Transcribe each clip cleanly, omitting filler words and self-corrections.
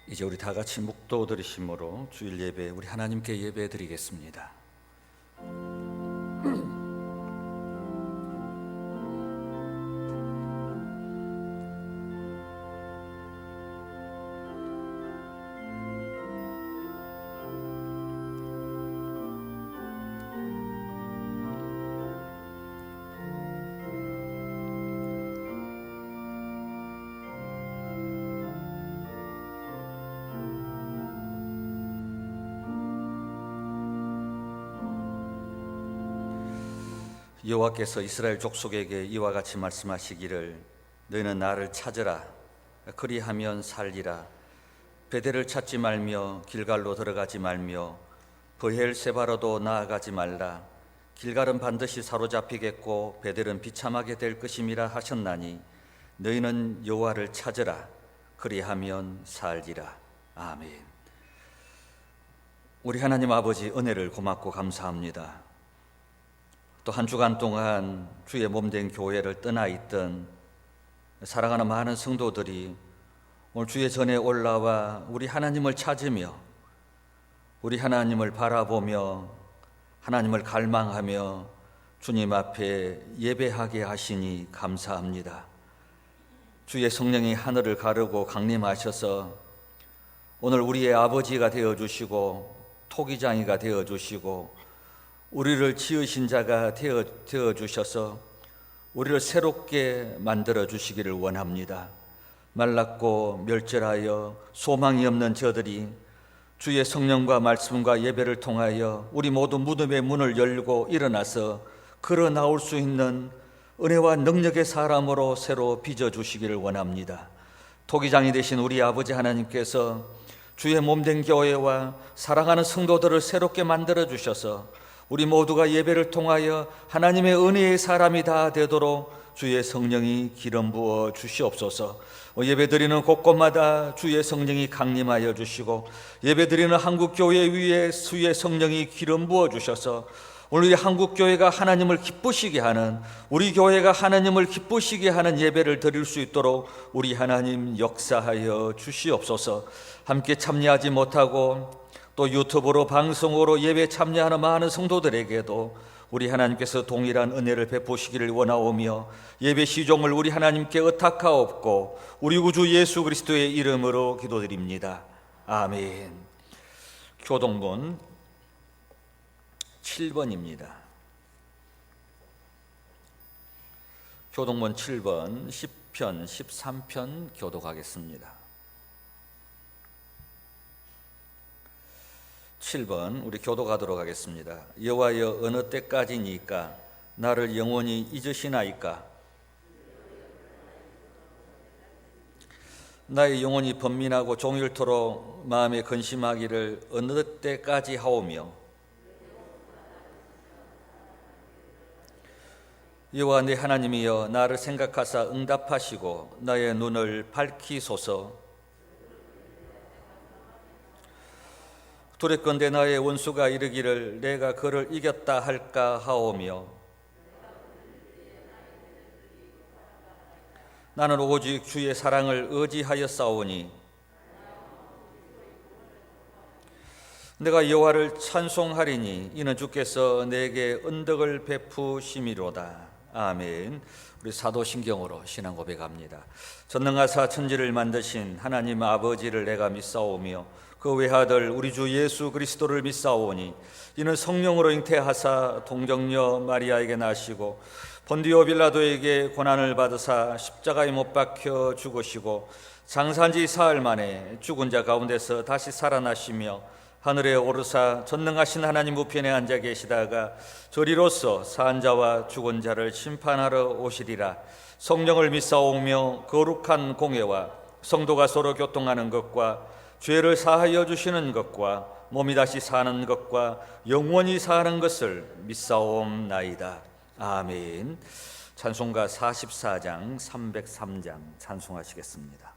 이제 우리 다 같이 묵도 들으심으로 주일 예배, 우리 하나님께 예배 드리겠습니다. 여호와께서 이스라엘 족속에게 이와 같이 말씀하시기를 너희는 나를 찾으라 그리하면 살리라. 베델을 찾지 말며 길갈로 들어가지 말며 브엘세바로도 나아가지 말라. 길갈은 반드시 사로잡히겠고 베델은 비참하게 될 것임이라 하셨나니 너희는 여호와를 찾으라 그리하면 살리라. 아멘. 우리 하나님 아버지, 은혜를 고맙고 감사합니다. 또 한 주간 동안 주의 몸된 교회를 떠나 있던 사랑하는 많은 성도들이 오늘 주의 전에 올라와 우리 하나님을 찾으며 우리 하나님을 바라보며 하나님을 갈망하며 주님 앞에 예배하게 하시니 감사합니다. 주의 성령이 하늘을 가르고 강림하셔서 오늘 우리의 아버지가 되어주시고 토기장이가 되어주시고 우리를 지으신 자가 되어주셔서 우리를 새롭게 만들어주시기를 원합니다. 말랐고 멸절하여 소망이 없는 저들이 주의 성령과 말씀과 예배를 통하여 우리 모두 무덤의 문을 열고 일어나서 걸어 나올 수 있는 은혜와 능력의 사람으로 새로 빚어주시기를 원합니다. 토기장이 되신 우리 아버지 하나님께서 주의 몸된 교회와 사랑하는 성도들을 새롭게 만들어주셔서 우리 모두가 예배를 통하여 하나님의 은혜의 사람이 다 되도록 주의 성령이 기름 부어 주시옵소서. 예배드리는 곳곳마다 주의 성령이 강림하여 주시고 예배드리는 한국교회 위에 주의 성령이 기름 부어 주셔서 오늘 우리 한국교회가 하나님을 기쁘시게 하는, 우리 교회가 하나님을 기쁘시게 하는 예배를 드릴 수 있도록 우리 하나님 역사하여 주시옵소서. 함께 참여하지 못하고 또 유튜브로 방송으로 예배 참여하는 많은 성도들에게도 우리 하나님께서 동일한 은혜를 베푸시기를 원하오며 예배 시종을 우리 하나님께 의탁하옵고 우리 구주 예수 그리스도의 이름으로 기도드립니다. 아멘. 교동본 7번입니다. 교동본 7번 10편 13편 교독하겠습니다. 7번 우리 교독하도록 하겠습니다. 여호와여, 어느 때까지니까 나를 영원히 잊으시나이까? 나의 영혼이 번민하고 종일토록 마음에 근심하기를 어느 때까지 하오며 여호와 내 하나님이여, 나를 생각하사 응답하시고 나의 눈을 밝히소서. 두렵건대 나의 원수가 이르기를 내가 그를 이겼다 할까 하오며 나는 오직 주의 사랑을 의지하여 싸우니 내가 여호와를 찬송하리니 이는 주께서 내게 은덕을 베푸심이로다. 아멘. 우리 사도신경으로 신앙 고백합니다. 전능하사 천지를 만드신 하나님 아버지를 내가 믿사오며 그 외아들 우리 주 예수 그리스도를 믿사오니 이는 성령으로 잉태하사 동정녀 마리아에게 나시고 본디오 빌라도에게 고난을 받으사 십자가에 못 박혀 죽으시고 장사한 지 사흘 만에 죽은 자 가운데서 다시 살아나시며 하늘에 오르사 전능하신 하나님 우편에 앉아 계시다가 저리로서 산 자와 죽은 자를 심판하러 오시리라. 성령을 믿사오며 거룩한 공회와 성도가 서로 교통하는 것과 죄를 사하여 주시는 것과 몸이 다시 사는 것과 영원히 사는 것을 믿사옵나이다. 아멘. 찬송가 44장 303장 찬송하시겠습니다.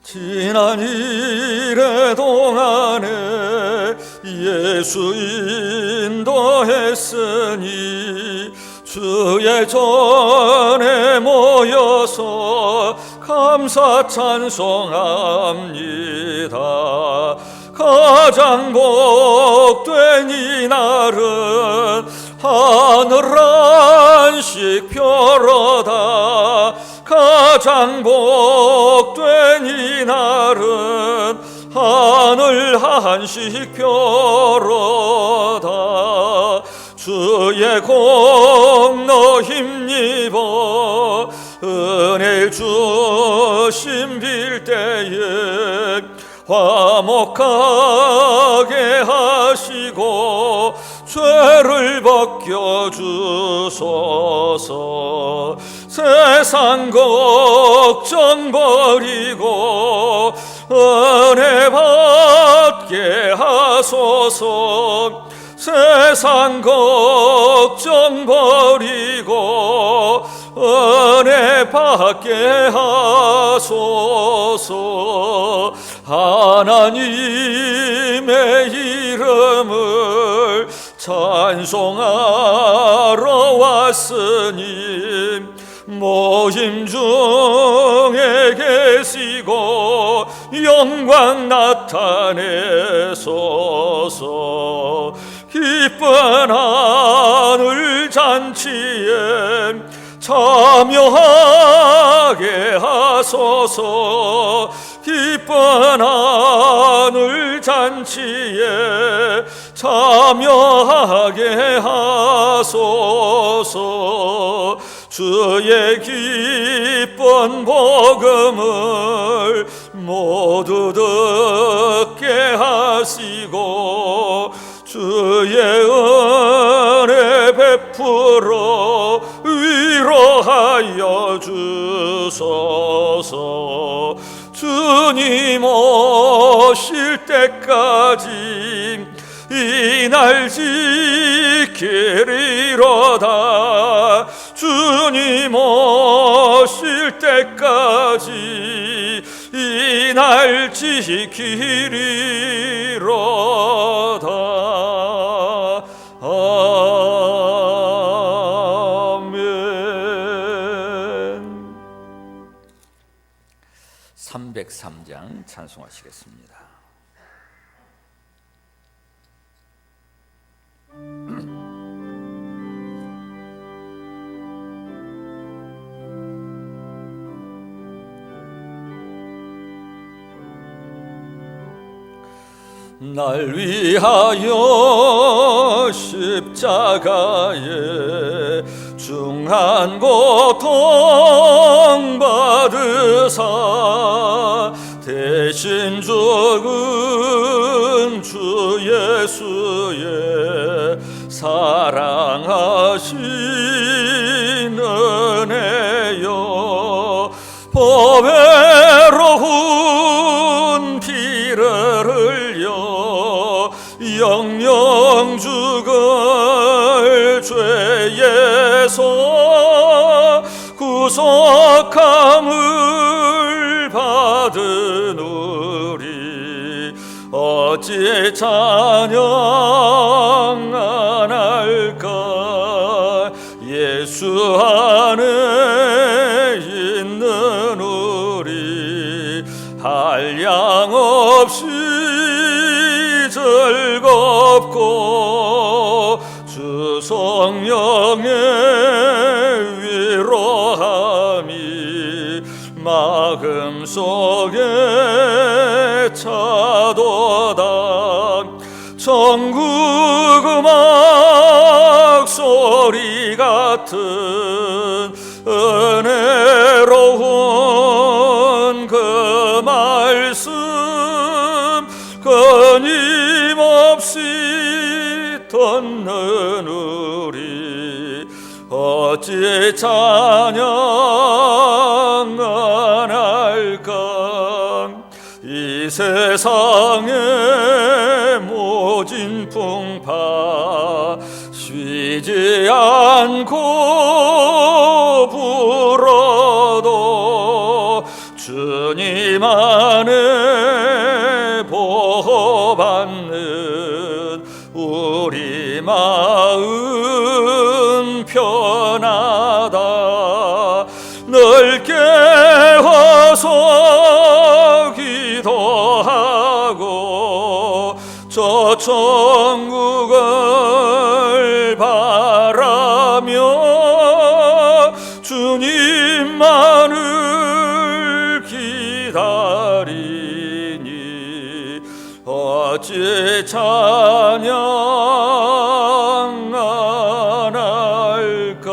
지난 이래 동안에 예수 인도 참여했으니 주의 전에 모여서 감사 찬송합니다. 가장 복된 이날은 하늘 안식 표로다. 가장 복된 이날은 하늘 한식 표로다. 주의 공로 힘입어 은혜를 주심 빌 때에 화목하게 하시고 죄를 벗겨주소서. 세상 걱정 버리고 은혜 받게 하소서. 세상 걱정 버리고 은혜 받게 하소서. 하나님의 이름을 찬송하러 왔으니 모임 중에 계시고 영광 나타내소서. 기쁜 하늘 잔치에 참여하게 하소서. 기쁜 하늘 잔치에 참여하게 하소서. 주의 기쁜 복음을 모두 듣게 하시고 주의 은혜 베풀어 위로하여 주소서. 주님 오실 때까지 이 날 지키리로다. 주님 오실 때까지 이 날 지키리로다. 아멘. 303장 찬송하시겠습니다. 날 위하여 십자가에 중한 고통 받으사 대신 죽은 주 예수의 사랑하신 은혜여 보배로운 피를 흘려 영영 죽을 죄에서 구속함을 받은 우리 어찌 찬양 안 할까. 예수 안에 있는 우리 한량없이 즐겁고 주 성령의 위로함이 마음속에 차도다. 전국 음악 소리 같은 은혜로운 그 말씀 끊임없이 듣는 우리 어찌 찬양 안 할까. 이 세상의 모진 풍파 쉬지 않고 불어도 주님 안에 보호받는 우리 마음 천국을 바라며 주님만을 기다리니 어찌 찬양 안 할까.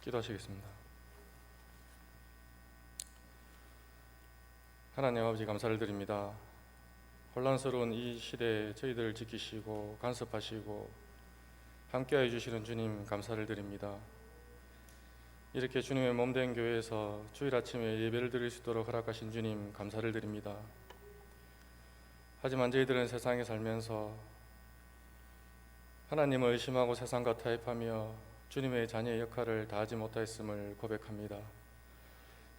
기도하시겠습니다. 하나님 아버지, 감사를 드립니다. 혼란스러운 이 시대에 저희들을 지키시고 간섭하시고 함께하여 주시는 주님, 감사를 드립니다. 이렇게 주님의 몸된 교회에서 주일 아침에 예배를 드릴 수 있도록 허락하신 주님, 감사를 드립니다. 하지만 저희들은 세상에 살면서 하나님을 의심하고 세상과 타협하며 주님의 자녀의 역할을 다하지 못하였음을 고백합니다.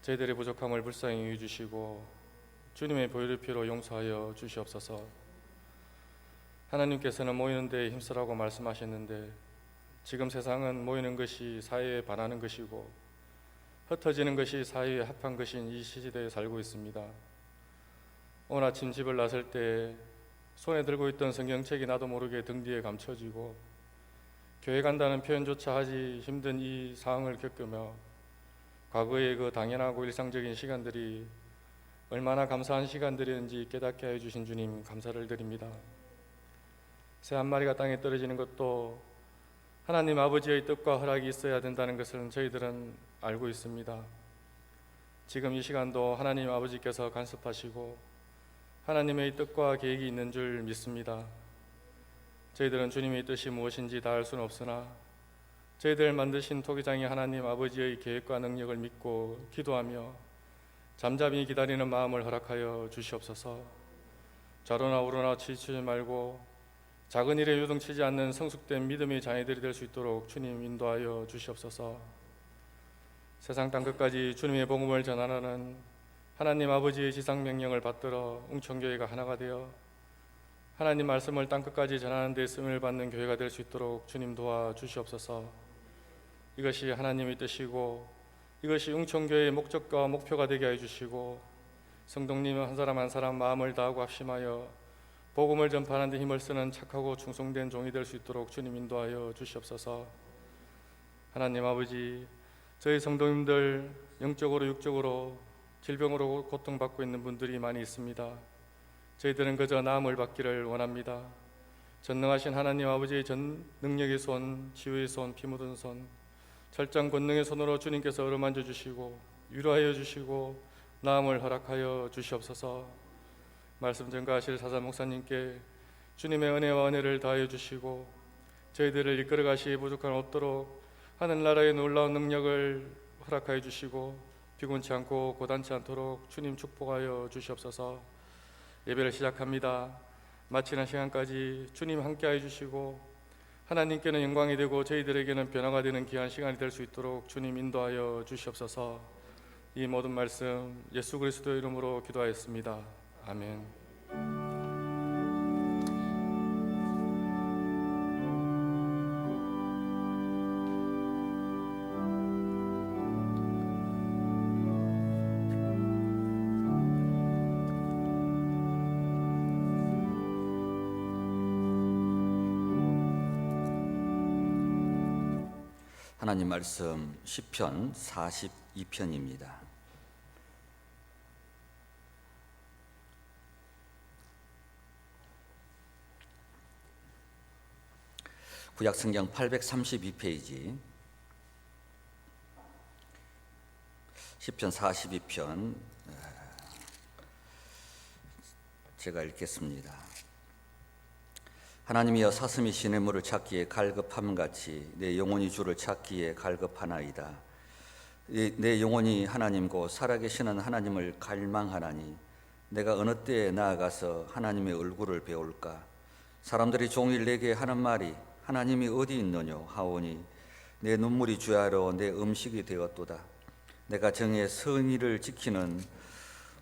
저희들의 부족함을 불쌍히 여겨 주시고 주님의 보혈의 피로 용서하여 주시옵소서. 하나님께서는 모이는 데에 힘쓰라고 말씀하셨는데 지금 세상은 모이는 것이 사회에 반하는 것이고 흩어지는 것이 사회에 합한 것인 이 시대에 살고 있습니다. 오늘 아침 집을 나설 때 손에 들고 있던 성경책이 나도 모르게 등 뒤에 감춰지고 교회 간다는 표현조차 하기 힘든 이 상황을 겪으며 과거의 그 당연하고 일상적인 시간들이 얼마나 감사한 시간들이었는지 깨닫게 하여 주신 주님, 감사를 드립니다. 새 한 마리가 땅에 떨어지는 것도 하나님 아버지의 뜻과 허락이 있어야 된다는 것을 저희들은 알고 있습니다. 지금 이 시간도 하나님 아버지께서 간섭하시고 하나님의 뜻과 계획이 있는 줄 믿습니다. 저희들은 주님의 뜻이 무엇인지 다 알 수는 없으나 저희들 만드신 토기장이 하나님 아버지의 계획과 능력을 믿고 기도하며 잠잠히 기다리는 마음을 허락하여 주시옵소서. 좌로나 우로나 치치지 말고 작은 일에 요동치지 않는 성숙된 믿음의 자녀들이 될 수 있도록 주님 인도하여 주시옵소서. 세상 땅끝까지 주님의 복음을 전하는 하나님 아버지의 지상 명령을 받들어 웅천교회가 하나가 되어 하나님 말씀을 땅끝까지 전하는 데 쓰임을 받는 교회가 될 수 있도록 주님 도와주시옵소서. 이것이 하나님의 뜻이고 이것이 웅천교회의 목적과 목표가 되게 해주시고 성도님 한 사람 한 사람 마음을 다하고 합심하여 복음을 전파하는 데 힘을 쓰는 착하고 충성된 종이 될 수 있도록 주님 인도하여 주시옵소서. 하나님 아버지, 저희 성도님들 영적으로 육적으로 질병으로 고통받고 있는 분들이 많이 있습니다. 저희들은 그저 나음을 받기를 원합니다. 전능하신 하나님 아버지의 전 능력의 손, 치유의 손, 피 묻은 손, 철장 권능의 손으로 주님께서 어루만져 주시고 위로하여 주시고 나음을 허락하여 주시옵소서. 말씀 전가하실 사사 목사님께 주님의 은혜와 은혜를 다하여 주시고 저희들을 이끌어 가시기 부족한 없도록 하늘나라의 놀라운 능력을 허락하여 주시고 피곤치 않고 고단치 않도록 주님 축복하여 주시옵소서. 예배를 시작합니다. 마치는 시간까지 주님 함께하여 주시고 하나님께는 영광이 되고 저희들에게는 변화가 되는 귀한 시간이 될 수 있도록 주님 인도하여 주시옵소서. 이 모든 말씀 예수 그리스도의 이름으로 기도하였습니다. 아멘. 하나님 말씀 시편 42편입니다. 구약성경 832페이지 시편 42편 제가 읽겠습니다. 하나님이여 사슴이 시냇물을 찾기에 갈급함같이 내 영혼이 주를 찾기에 갈급하나이다. 내 영혼이 하나님고 살아계시는 하나님을 갈망하나니 내가 어느 때에 나아가서 하나님의 얼굴을 배울까. 사람들이 종일 내게 하는 말이 하나님이 어디 있느냐 하오니 내 눈물이 주야로 내 음식이 되었도다. 내가 정의 성의를 지키는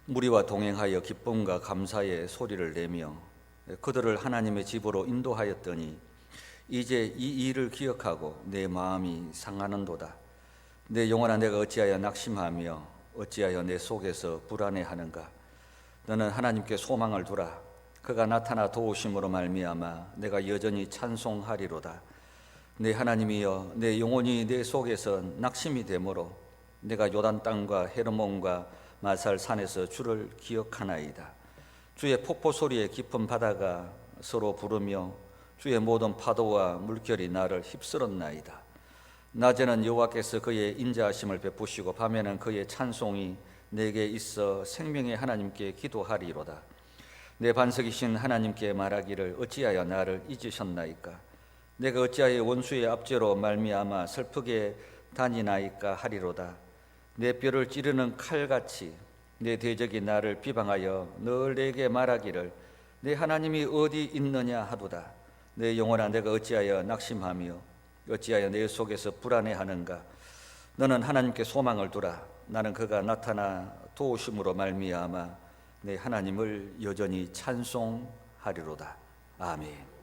무리와 동행하여 기쁨과 감사의 소리를 내며 그들을 하나님의 집으로 인도하였더니 이제 이 일을 기억하고 내 마음이 상하는도다. 내 영혼아, 내가 어찌하여 낙심하며 어찌하여 내 속에서 불안해하는가. 너는 하나님께 소망을 두라. 그가 나타나 도우심으로 말미암아 내가 여전히 찬송하리로다. 내 하나님이여, 내 영혼이 내 속에서 낙심이 되므로 내가 요단 땅과 헤르몬과 마살 산에서 주를 기억하나이다. 주의 폭포 소리에 깊은 바다가 서로 부르며 주의 모든 파도와 물결이 나를 휩쓸었나이다. 낮에는 여호와께서 그의 인자하심을 베푸시고 밤에는 그의 찬송이 내게 있어 생명의 하나님께 기도하리로다. 내 반석이신 하나님께 말하기를 어찌하여 나를 잊으셨나이까. 내가 어찌하여 원수의 압제로 말미암아 슬프게 다니나이까 하리로다. 내 뼈를 찌르는 칼같이 내 대적이 나를 비방하여 늘 내게 말하기를 내 하나님이 어디 있느냐 하도다. 내 영혼아, 내가 어찌하여 낙심하며 어찌하여 내 속에서 불안해하는가. 너는 하나님께 소망을 두라. 나는 그가 나타나 도우심으로 말미암아 내 하나님을 여전히 찬송하리로다. 아멘.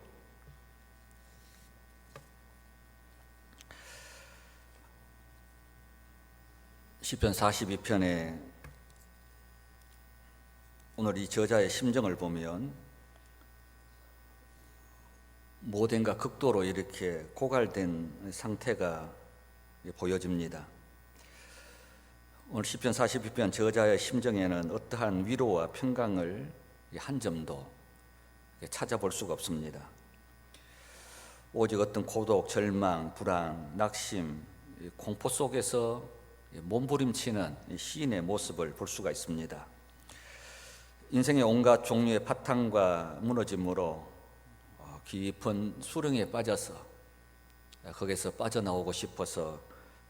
시편 42편에 오늘 이 저자의 심정을 보면 모den가 극도로 이렇게 고갈된 상태가 보여집니다. 오늘 시편 42편 저자의 심정에는 어떠한 위로와 평강을 한 점도 찾아볼 수가 없습니다. 오직 어떤 고독, 절망, 불안, 낙심, 공포 속에서 몸부림치는 시인의 모습을 볼 수가 있습니다. 인생의 온갖 종류의 파탄과 무너짐으로 깊은 수렁에 빠져서 거기서 빠져나오고 싶어서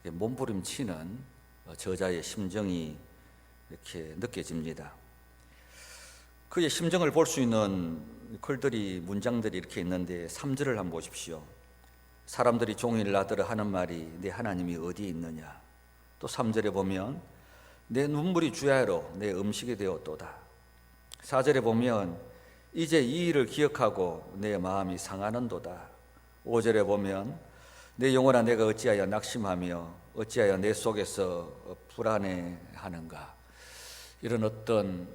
몸부림치는 저자의 심정이 이렇게 느껴집니다. 그의 심정을 볼 수 있는 글들이, 문장들이 이렇게 있는데 3절을 한번 보십시오. 사람들이 종일 나더러 하는 말이 내 하나님이 어디 있느냐. 또 3절에 보면 내 눈물이 주야로 내 음식이 되었도다. 4절에 보면 이제 이 일을 기억하고 내 마음이 상하는도다. 5절에 보면 내 영혼아, 내가 어찌하여 낙심하며 어찌하여 내 속에서 불안해하는가. 이런 어떤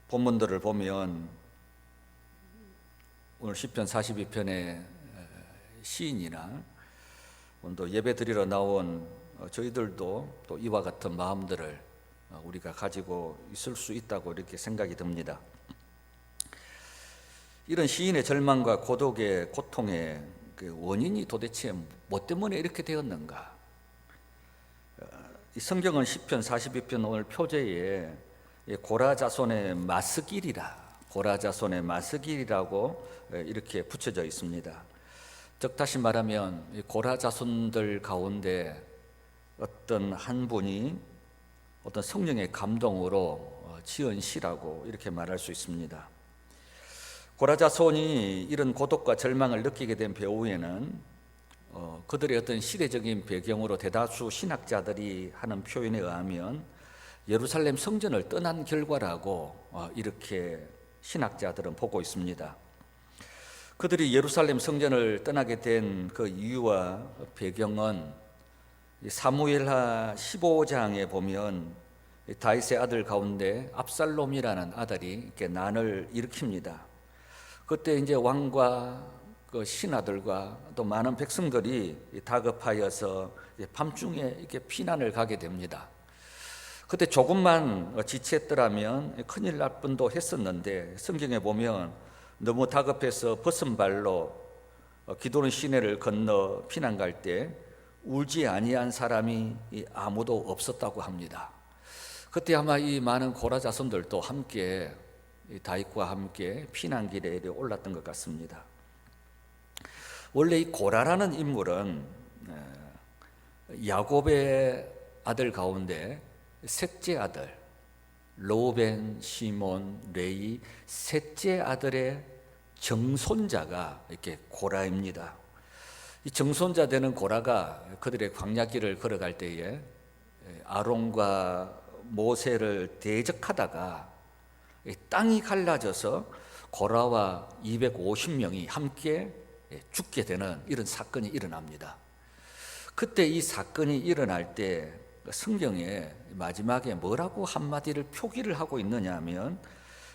본문들을 보면 오늘 시편 42편의 시인이나 오늘도 예배 드리러 나온 저희들도 또 이와 같은 마음들을 우리가 가지고 있을 수 있다고 이렇게 생각이 듭니다. 이런 시인의 절망과 고독의 고통의 그 원인이 도대체 뭐 때문에 이렇게 되었는가? 이 성경은 시편 42편 오늘 표제에 고라 자손의 마스길이라고 이렇게 붙여져 있습니다. 즉 다시 말하면 고라 자손들 가운데 어떤 한 분이 어떤 성령의 감동으로 지은 시라고 이렇게 말할 수 있습니다. 고라 자손이 이런 고독과 절망을 느끼게 된 배후에는 그들의 어떤 시대적인 배경으로 대다수 신학자들이 하는 표현에 의하면 예루살렘 성전을 떠난 결과라고 이렇게 신학자들은 보고 있습니다. 그들이 예루살렘 성전을 떠나게 된 그 이유와 배경은 사무엘하 15장에 보면 다윗의 아들 가운데 압살롬이라는 아들이 이렇게 난을 일으킵니다. 그때 이제 왕과 그 신하들과 또 많은 백성들이 다급하여서 밤중에 이렇게 피난을 가게 됩니다. 그때 조금만 지체했더라면 큰일 날 뻔도 했었는데 성경에 보면 너무 다급해서 벗은 발로 기도는 시내를 건너 피난 갈 때 울지 아니한 사람이 아무도 없었다고 합니다. 그때 아마 이 많은 고라 자손들도 함께 다윗과 함께 피난길에 올랐던 것 같습니다. 원래 이 고라라는 인물은 야곱의 아들 가운데 셋째 아들 로벤, 시몬, 레위 셋째 아들의 정손자가 이렇게 고라입니다. 이 정손자 되는 고라가 그들의 광야길을 걸어갈 때에 아론과 모세를 대적하다가 땅이 갈라져서 고라와 250명이 함께 죽게 되는 이런 사건이 일어납니다. 그때 이 사건이 일어날 때 성경에 마지막에 뭐라고 한마디를 표기를 하고 있느냐 하면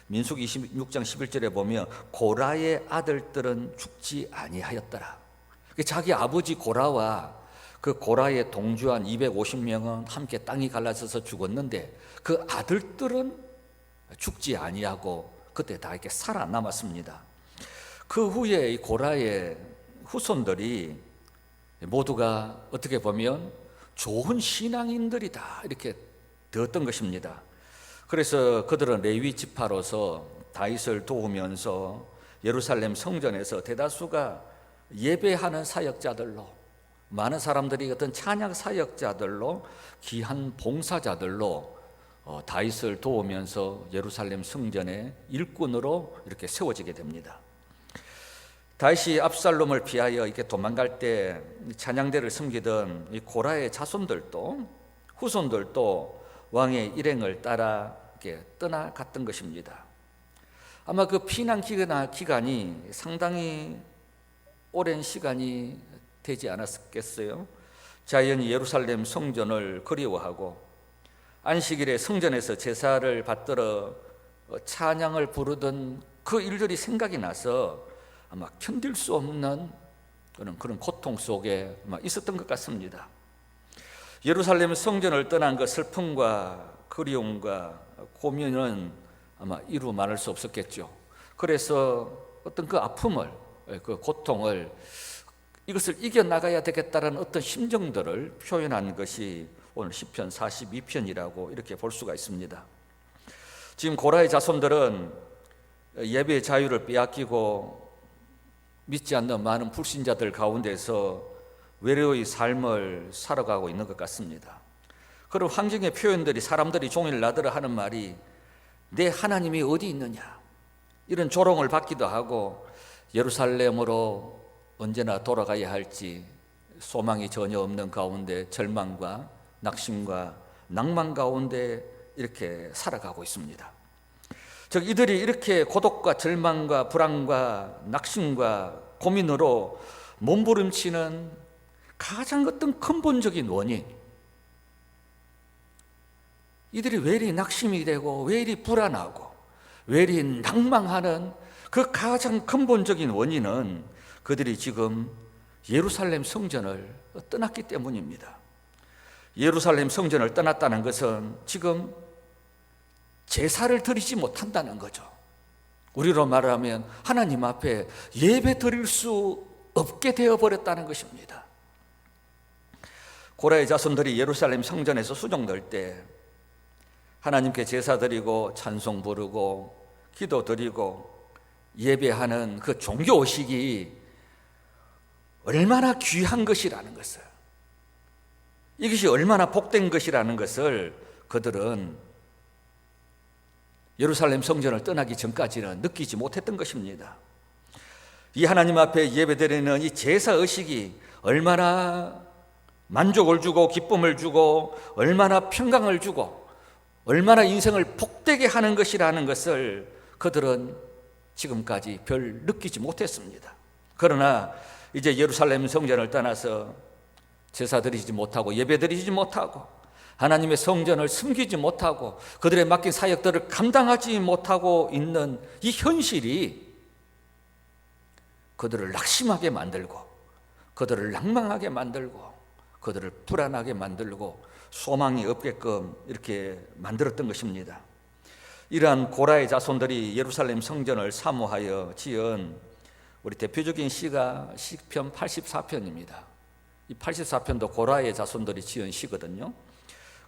민수기 26장 11절에 보면 고라의 아들들은 죽지 아니하였더라. 자기 아버지 고라와 그 고라에 동조한 250명은 함께 땅이 갈라져서 죽었는데 그 아들들은 죽지 아니하고 그때 다 이렇게 살아남았습니다. 그 후에 이 고라의 후손들이 모두가 어떻게 보면 좋은 신앙인들이다 이렇게 되었던 것입니다. 그래서 그들은 레위 지파로서 다윗을 도우면서 예루살렘 성전에서 대다수가 예배하는 사역자들로, 많은 사람들이 어떤 찬양 사역자들로, 귀한 봉사자들로 다윗을 도우면서 예루살렘 성전의 일꾼으로 이렇게 세워지게 됩니다. 다윗이 압살롬을 피하여 이렇게 도망갈 때 찬양대를 섬기던 이 고라의 자손들도 후손들도 왕의 일행을 따라 이렇게 떠나갔던 것입니다. 아마 그 피난 기간이 상당히 오랜 시간이 되지 않았겠어요? 자연히 예루살렘 성전을 그리워하고 안식일에 성전에서 제사를 받들어 찬양을 부르던 그 일들이 생각이 나서 아마 견딜 수 없는 그런 고통 속에 아마 있었던 것 같습니다. 예루살렘 성전을 떠난 그 슬픔과 그리움과 고민은 아마 이루 말할 수 없었겠죠. 그래서 어떤 그 아픔을, 그 고통을, 이것을 이겨나가야 되겠다는 어떤 심정들을 표현한 것이 오늘 시편 42편이라고 이렇게 볼 수가 있습니다. 지금 고라의 자손들은 예배의 자유를 빼앗기고 믿지 않는 많은 불신자들 가운데서 외로의 삶을 살아가고 있는 것 같습니다. 그런 환경의 표현들이 사람들이 종일 나더러 하는 말이 내 하나님이 어디 있느냐, 이런 조롱을 받기도 하고 예루살렘으로 언제나 돌아가야 할지 소망이 전혀 없는 가운데 절망과 낙심과 낭만 가운데 이렇게 살아가고 있습니다. 즉 이들이 이렇게 고독과 절망과 불안과 낙심과 고민으로 몸부림치는 가장 어떤 근본적인 원인, 이들이 왜 이리 낙심이 되고 왜 이리 불안하고 왜 이리 낭망하는 그 가장 근본적인 원인은 그들이 지금 예루살렘 성전을 떠났기 때문입니다. 예루살렘 성전을 떠났다는 것은 지금 제사를 드리지 못한다는 거죠. 우리로 말하면 하나님 앞에 예배 드릴 수 없게 되어버렸다는 것입니다. 고라의 자손들이 예루살렘 성전에서 수종될 때 하나님께 제사 드리고 찬송 부르고 기도 드리고 예배하는 그 종교의식이 얼마나 귀한 것이라는 것을, 이것이 얼마나 복된 것이라는 것을 그들은 예루살렘 성전을 떠나기 전까지는 느끼지 못했던 것입니다. 이 하나님 앞에 예배드리는 이 제사의식이 얼마나 만족을 주고 기쁨을 주고 얼마나 평강을 주고 얼마나 인생을 복되게 하는 것이라는 것을 그들은 지금까지 별 느끼지 못했습니다. 그러나 이제 예루살렘 성전을 떠나서 제사 드리지 못하고 예배 드리지 못하고 하나님의 성전을 섬기지 못하고 그들의 맡긴 사역들을 감당하지 못하고 있는 이 현실이 그들을 낙심하게 만들고 그들을 낭망하게 만들고 그들을 불안하게 만들고 소망이 없게끔 이렇게 만들었던 것입니다. 이러한 고라의 자손들이 예루살렘 성전을 사모하여 지은 우리 대표적인 시가 시편 84편입니다. 이 84편도 고라의 자손들이 지은 시거든요.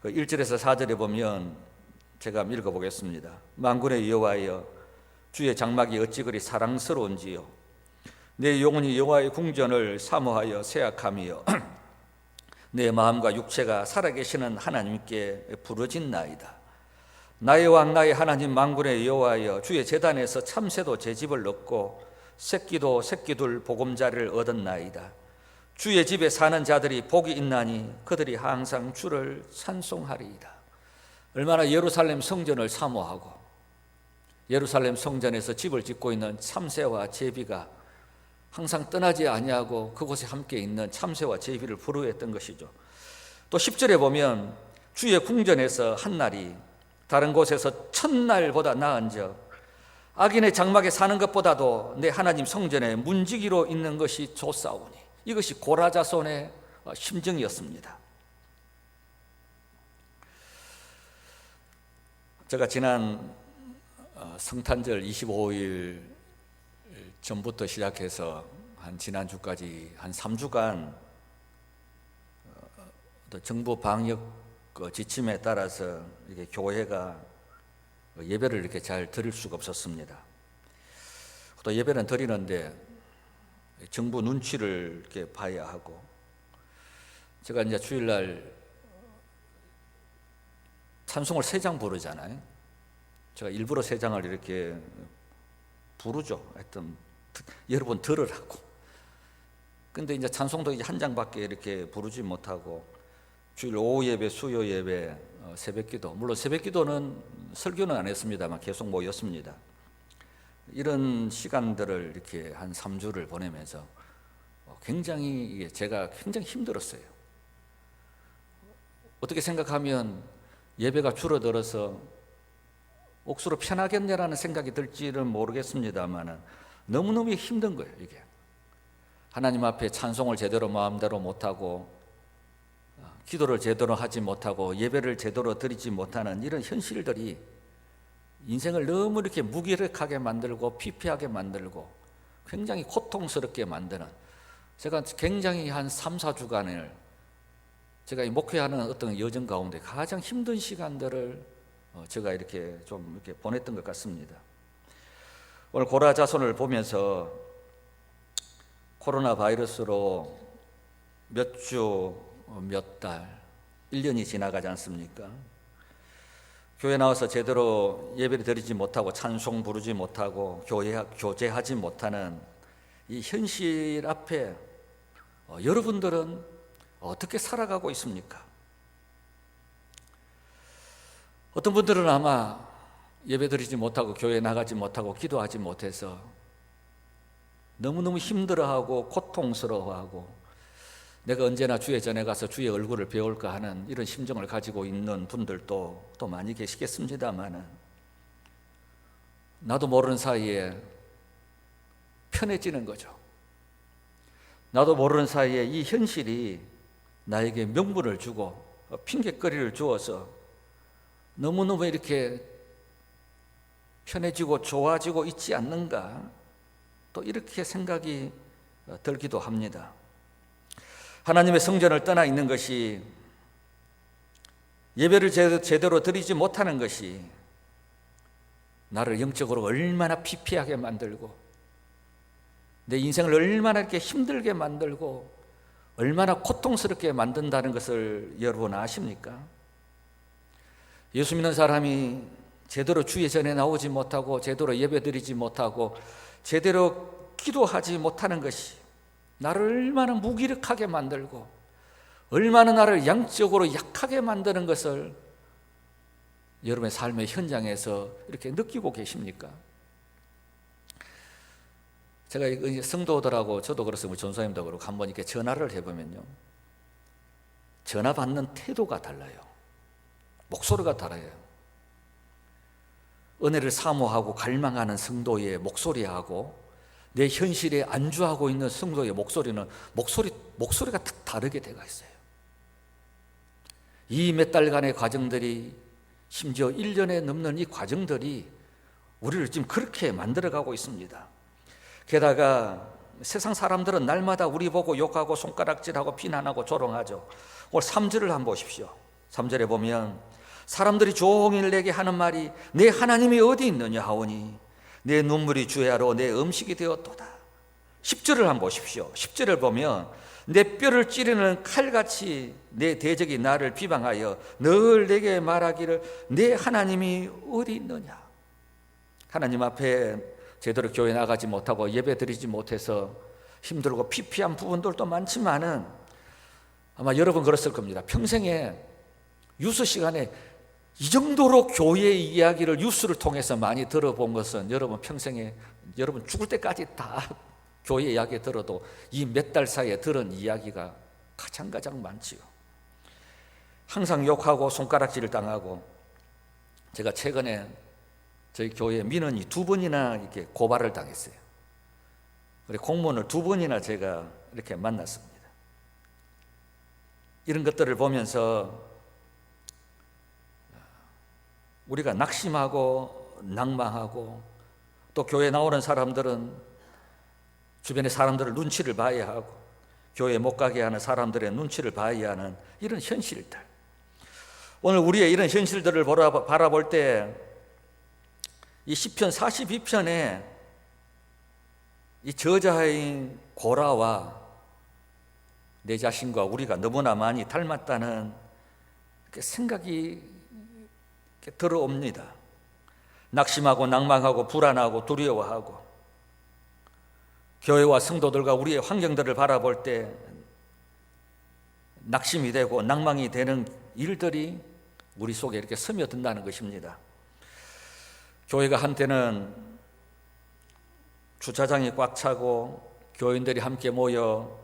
1절에서 4절에 보면 제가 한번 읽어보겠습니다. 만군의 여호와여, 주의 장막이 어찌 그리 사랑스러운지요. 내 영혼이 여호와의 궁전을 사모하여 새약하며 내 마음과 육체가 살아계시는 하나님께 부르짖나이다. 나의 왕 나의 하나님 만군의 여호와여, 주의 제단에서 참새도 제 집을 얻고 새끼도 새끼둘 보금자리를 얻었나이다. 주의 집에 사는 자들이 복이 있나니 그들이 항상 주를 찬송하리이다. 얼마나 예루살렘 성전을 사모하고 예루살렘 성전에서 집을 짓고 있는 참새와 제비가 항상 떠나지 아니하고 그곳에 함께 있는 참새와 제비를 부러워했던 것이죠. 또 10절에 보면 주의 궁전에서 한 날이 다른 곳에서 천날보다 나은즉 악인의 장막에 사는 것보다도 내 하나님 성전에 문지기로 있는 것이 좋사오니. 이것이 고라자손의 심정이었습니다. 제가 지난 성탄절 25일 전부터 시작해서 한 지난주까지 한 3주간 정부 방역 지침에 따라서 이게 교회가 예배를 이렇게 잘 드릴 수가 없었습니다. 또 예배는 드리는데 정부 눈치를 이렇게 봐야 하고, 제가 이제 주일날 찬송을 3장 부르잖아요. 제가 일부러 3장을 이렇게 부르죠. 하여튼 여러분 들으라고. 근데 이제 찬송도 이제 1장밖에 이렇게 부르지 못하고 주일 오후 예배, 수요 예배, 새벽기도, 물론 새벽기도는 설교는 안 했습니다만 계속 모였습니다. 이런 시간들을 이렇게 한 3주를 보내면서 굉장히 제가 굉장히 힘들었어요. 어떻게 생각하면 예배가 줄어들어서 옥수로 편하겠냐라는 생각이 들지는 모르겠습니다만 너무너무 힘든 거예요. 이게 하나님 앞에 찬송을 제대로 마음대로 못하고 기도를 제대로 하지 못하고 예배를 제대로 드리지 못하는 이런 현실들이 인생을 너무 이렇게 무기력하게 만들고 피폐하게 만들고 굉장히 고통스럽게 만드는, 제가 굉장히 한 3, 4주간을 제가 목회하는 어떤 여정 가운데 가장 힘든 시간들을 제가 이렇게 좀 이렇게 보냈던 것 같습니다. 오늘 고라자손을 보면서 코로나 바이러스로 몇 주, 몇 달, 1년이 지나가지 않습니까? 교회 나와서 제대로 예배를 드리지 못하고 찬송 부르지 못하고 교제하지 못하는 이 현실 앞에 여러분들은 어떻게 살아가고 있습니까? 어떤 분들은 아마 예배 드리지 못하고 교회 나가지 못하고 기도하지 못해서 너무너무 힘들어하고 고통스러워하고 내가 언제나 주의 전에 가서 주의 얼굴을 배울까 하는 이런 심정을 가지고 있는 분들도 또 많이 계시겠습니다만, 나도 모르는 사이에 편해지는 거죠. 나도 모르는 사이에 이 현실이 나에게 명분을 주고 핑계거리를 주어서 너무너무 이렇게 편해지고 좋아지고 있지 않는가, 또 이렇게 생각이 들기도 합니다. 하나님의 성전을 떠나 있는 것이, 예배를 제대로 드리지 못하는 것이 나를 영적으로 얼마나 피폐하게 만들고 내 인생을 얼마나 이렇게 힘들게 만들고 얼마나 고통스럽게 만든다는 것을 여러분 아십니까? 예수 믿는 사람이 제대로 주의 전에 나오지 못하고 제대로 예배 드리지 못하고 제대로 기도하지 못하는 것이 나를 얼마나 무기력하게 만들고 얼마나 나를 양적으로 약하게 만드는 것을 여러분의 삶의 현장에서 이렇게 느끼고 계십니까? 제가 성도들하고 저도 그렇습니다. 전사님도 그렇고 한번 이렇게 전화를 해보면요, 전화 받는 태도가 달라요. 목소리가 달라요. 은혜를 사모하고 갈망하는 성도의 목소리하고 내 현실에 안주하고 있는 성도의 목소리는 목소리가 딱 다르게 되어 있어요. 이 몇 달간의 과정들이, 심지어 1년에 넘는 이 과정들이 우리를 지금 그렇게 만들어가고 있습니다. 게다가 세상 사람들은 날마다 우리 보고 욕하고 손가락질하고 비난하고 조롱하죠. 오늘 3절을 한번 보십시오. 3절에 보면 사람들이 종일 내게 하는 말이 내 하나님이 어디 있느냐 하오니 내 눈물이 주야로 내 음식이 되었도다. 10절을 한번 보십시오. 10절을 보면 내 뼈를 찌르는 칼같이 내 대적이 나를 비방하여 늘 내게 말하기를 내 하나님이 어디 있느냐. 하나님 앞에 제대로 교회 나가지 못하고 예배 드리지 못해서 힘들고 피폐한 부분들도 많지만은 아마 여러분 그랬을 겁니다. 평생에 유수 시간에 이 정도로 교회의 이야기를 뉴스를 통해서 많이 들어본 것은 여러분 평생에 여러분 죽을 때까지 다 교회 이야기 들어도 이 몇 달 사이에 들은 이야기가 가장 많지요. 항상 욕하고 손가락질을 당하고, 제가 최근에 저희 교회 민원이 2번이나 이렇게 고발을 당했어요. 그리고 공무원을 2번이나 제가 이렇게 만났습니다. 이런 것들을 보면서 우리가 낙심하고 낭망하고, 또 교회에 나오는 사람들은 주변의 사람들의 눈치를 봐야 하고, 교회에 못 가게 하는 사람들의 눈치를 봐야 하는 이런 현실들, 오늘 우리의 이런 현실들을 바라볼 때 이 시편 42편에 이 저자인 고라와 내 자신과 우리가 너무나 많이 닮았다는 생각이 들어옵니다. 낙심하고 낭망하고 불안하고 두려워하고, 교회와 성도들과 우리의 환경들을 바라볼 때 낙심이 되고 낭망이 되는 일들이 우리 속에 이렇게 스며든다는 것입니다. 교회가 한때는 주차장이 꽉 차고 교인들이 함께 모여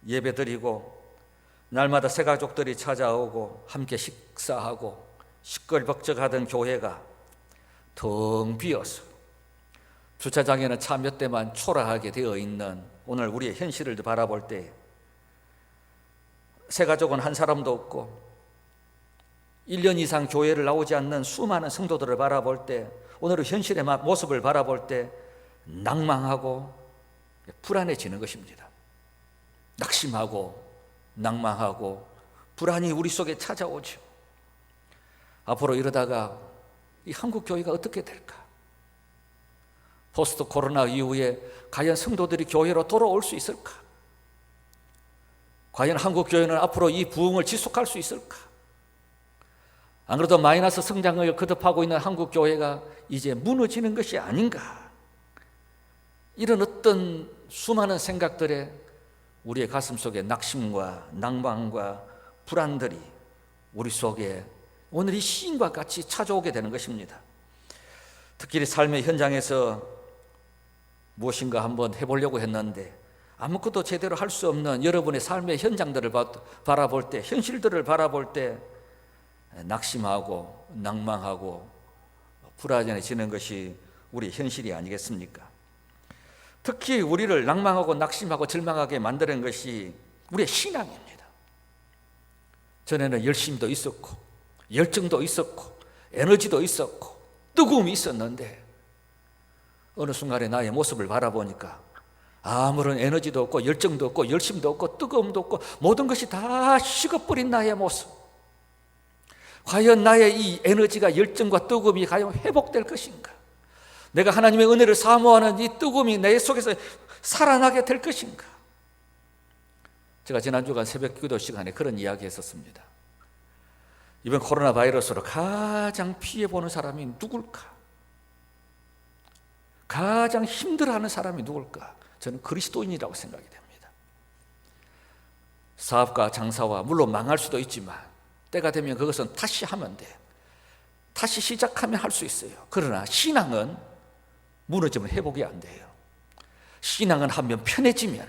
예배드리고, 날마다 새가족들이 찾아오고 함께 식사하고 시끌벅적하던 교회가 텅 비어서 주차장에는 차 몇 대만 초라하게 되어 있는 오늘 우리의 현실을 바라볼 때, 새가족은 한 사람도 없고 1년 이상 교회를 나오지 않는 수많은 성도들을 바라볼 때, 오늘의 현실의 모습을 바라볼 때 낭망하고 불안해지는 것입니다. 낙심하고 낭망하고 불안이 우리 속에 찾아오죠. 앞으로 이러다가 이 한국 교회가 어떻게 될까? 포스트 코로나 이후에 과연 성도들이 교회로 돌아올 수 있을까? 과연 한국 교회는 앞으로 이 부흥을 지속할 수 있을까? 안 그래도 마이너스 성장을 거듭하고 있는 한국 교회가 이제 무너지는 것이 아닌가? 이런 어떤 수많은 생각들에 우리의 가슴 속에 낙심과 낭망과 불안들이 우리 속에 오늘 이 시인과 같이 찾아오게 되는 것입니다. 특히 삶의 현장에서 무엇인가 한번 해보려고 했는데 아무것도 제대로 할 수 없는 여러분의 삶의 현장들을 바라볼 때, 현실들을 바라볼 때 낙심하고 낭망하고 불안해지는 것이 우리 현실이 아니겠습니까? 특히 우리를 낭망하고 낙심하고 절망하게 만드는 것이 우리의 신앙입니다. 전에는 열심도 있었고 열정도 있었고 에너지도 있었고 뜨거움이 있었는데, 어느 순간에 나의 모습을 바라보니까 아무런 에너지도 없고 열정도 없고 열심도 없고 뜨거움도 없고 모든 것이 다 식어버린 나의 모습. 과연 나의 이 에너지가 열정과 뜨거움이 과연 회복될 것인가? 내가 하나님의 은혜를 사모하는 이 뜨거움이 내 속에서 살아나게 될 것인가? 제가 지난주간 새벽 기도 시간에 그런 이야기 했었습니다. 이번 코로나 바이러스로 가장 피해보는 사람이 누굴까? 가장 힘들어하는 사람이 누굴까? 저는 그리스도인이라고 생각이 됩니다. 사업과 장사와 물론 망할 수도 있지만 때가 되면 그것은 다시 하면 돼. 다시 시작하면 할 수 있어요. 그러나 신앙은 무너지면 회복이 안 돼요. 신앙은 한번 편해지면,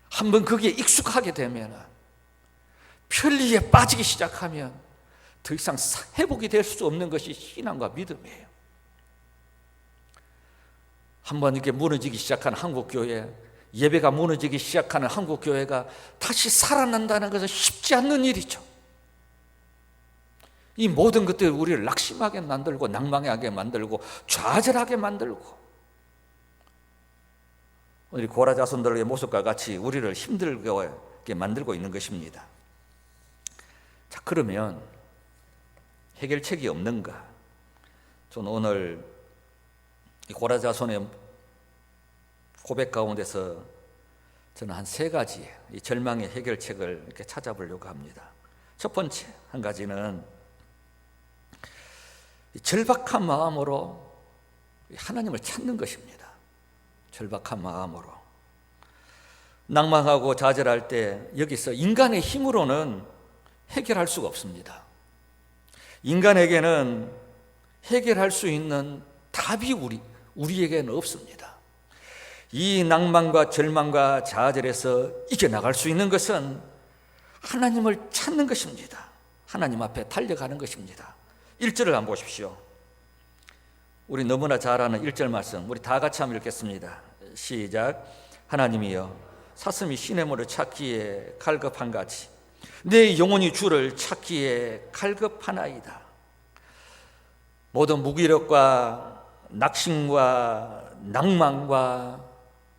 한번 거기에 익숙하게 되면, 편리에 빠지기 시작하면 더 이상 회복이 될 수 없는 것이 신앙과 믿음이에요. 한번 이렇게 무너지기 시작한 한국교회, 예배가 무너지기 시작하는 한국교회가 다시 살아난다는 것은 쉽지 않는 일이죠. 이 모든 것들이 우리를 낙심하게 만들고 낭망하게 만들고 좌절하게 만들고, 우리 고라 자손들의 모습과 같이 우리를 힘들게 만들고 있는 것입니다. 자, 그러면 해결책이 없는가? 저는 오늘 이 고라 자손의 고백 가운데서 저는 한 3가지 이 절망의 해결책을 이렇게 찾아보려고 합니다. 첫 번째 한 가지는 절박한 마음으로 하나님을 찾는 것입니다. 절박한 마음으로. 낭망하고 좌절할 때 여기서 인간의 힘으로는 해결할 수가 없습니다. 인간에게는 해결할 수 있는 답이 우리에게는 없습니다. 이 낭만과 절망과 좌절에서 이겨나갈 수 있는 것은 하나님을 찾는 것입니다. 하나님 앞에 달려가는 것입니다. 1절을 한번 보십시오. 우리 너무나 잘 아는 1절 말씀, 우리 다 같이 한번 읽겠습니다. 시작. 하나님이여, 사슴이 시냇물을 찾기에 갈급한같이 내 영혼이 주를 찾기에 갈급하나이다. 모든 무기력과 낙심과 낭만과